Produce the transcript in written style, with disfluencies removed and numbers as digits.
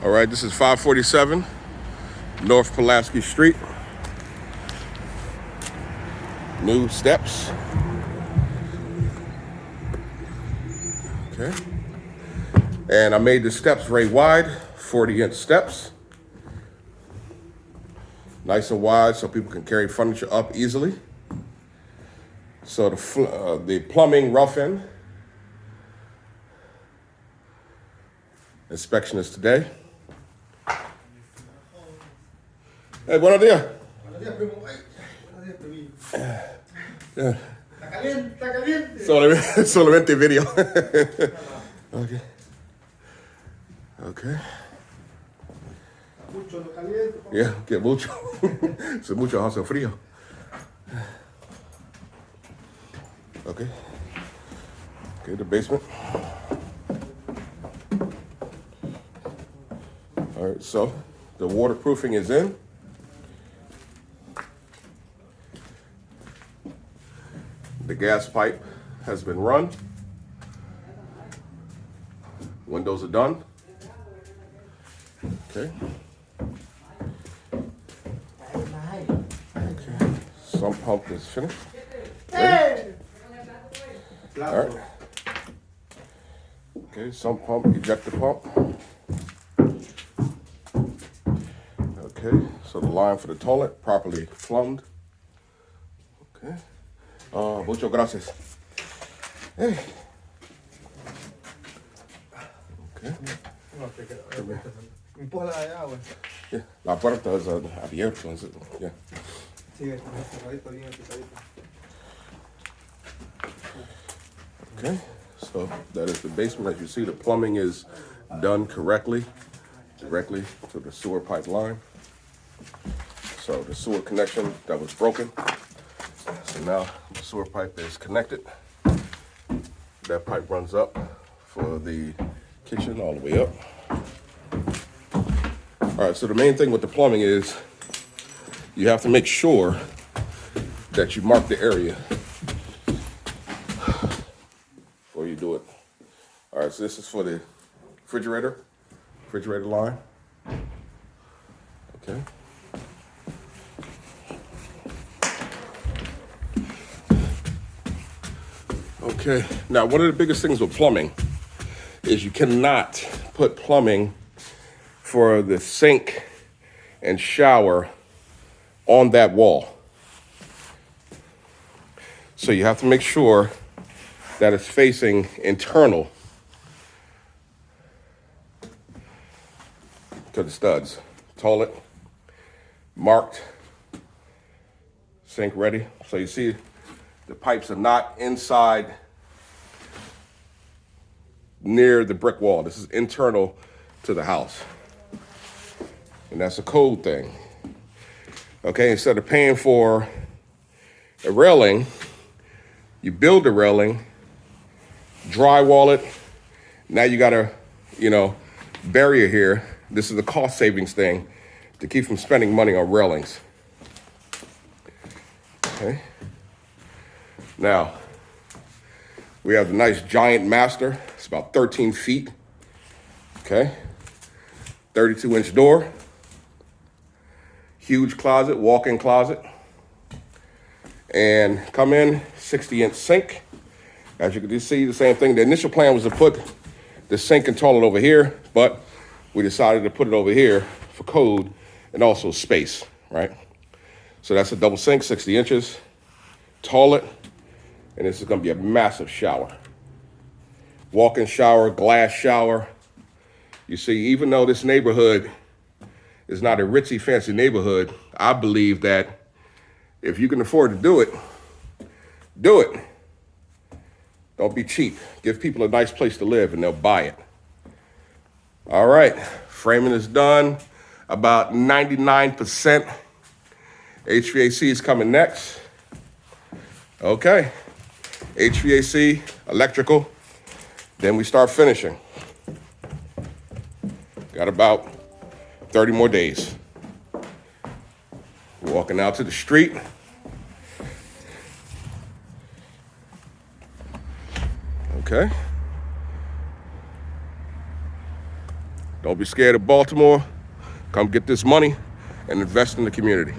All right, this is 547 North Pulaski Street. New steps. Okay. And I made the steps very wide, 40-inch steps. Nice and wide so people can carry furniture up easily. So the plumbing rough end inspection is today. Hey, buenos días. Buenos días, primo. Buenos días, primo. Yeah. Está caliente, está caliente. Solamente video. Okay. Okay. Mucho lo caliente. Yeah, que mucho. Se mucho hace frío. Okay. Okay, the basement. All right, so the waterproofing is in. The gas pipe has been run. Windows are done. Okay. Okay. Sump pump is finished. Ready? All right. Okay, sump pump, ejector pump. Okay, so the line for the toilet properly plumbed. Okay. Muchas gracias. Hey. Okay. Empuja la agua. Yeah. La puerta es abierta. Yeah. Sí, está cerradito, bien pisadito. Okay, so that is the basement. As you see, the plumbing is done correctly, directly to the sewer pipeline. So the sewer connection that was broken. So now the sewer pipe is connected. That pipe runs up for the kitchen all the way up. All right, so the main thing with the plumbing is you have to make sure that you mark the area before you do it. All right, so this is for the refrigerator line. Okay. Okay, now one of the biggest things with plumbing is you cannot put plumbing for the sink and shower on that wall. So you have to make sure that it's facing internal to the studs. Toilet marked, sink ready. So you see the pipes are not inside near the brick wall. This is internal to the house. And that's a code thing. Okay, instead of paying for a railing, you build a railing, drywall it. Now you got a, barrier here. This is a cost savings thing to keep from spending money on railings. Okay. Now, we have the nice giant master. It's about 13 feet. Okay. 32-inch door. Huge closet, walk-in closet. And come in, 60-inch sink. As you can see, the same thing. The initial plan was to put the sink and toilet over here, but we decided to put it over here for code and also space, right? So that's a double sink, 60 inches, toilet, and this is gonna be a massive shower. Walk-in shower, glass shower. You see, even though this neighborhood is not a ritzy, fancy neighborhood, I believe that if you can afford to do it, do it. Don't be cheap. Give people a nice place to live and they'll buy it. All right, framing is done, about 99%. HVAC is coming next. Okay, HVAC, electrical, then we start finishing. Got about 30 more days. Walking out to the street. Okay. Don't be scared of Baltimore. Come get this money and invest in the community.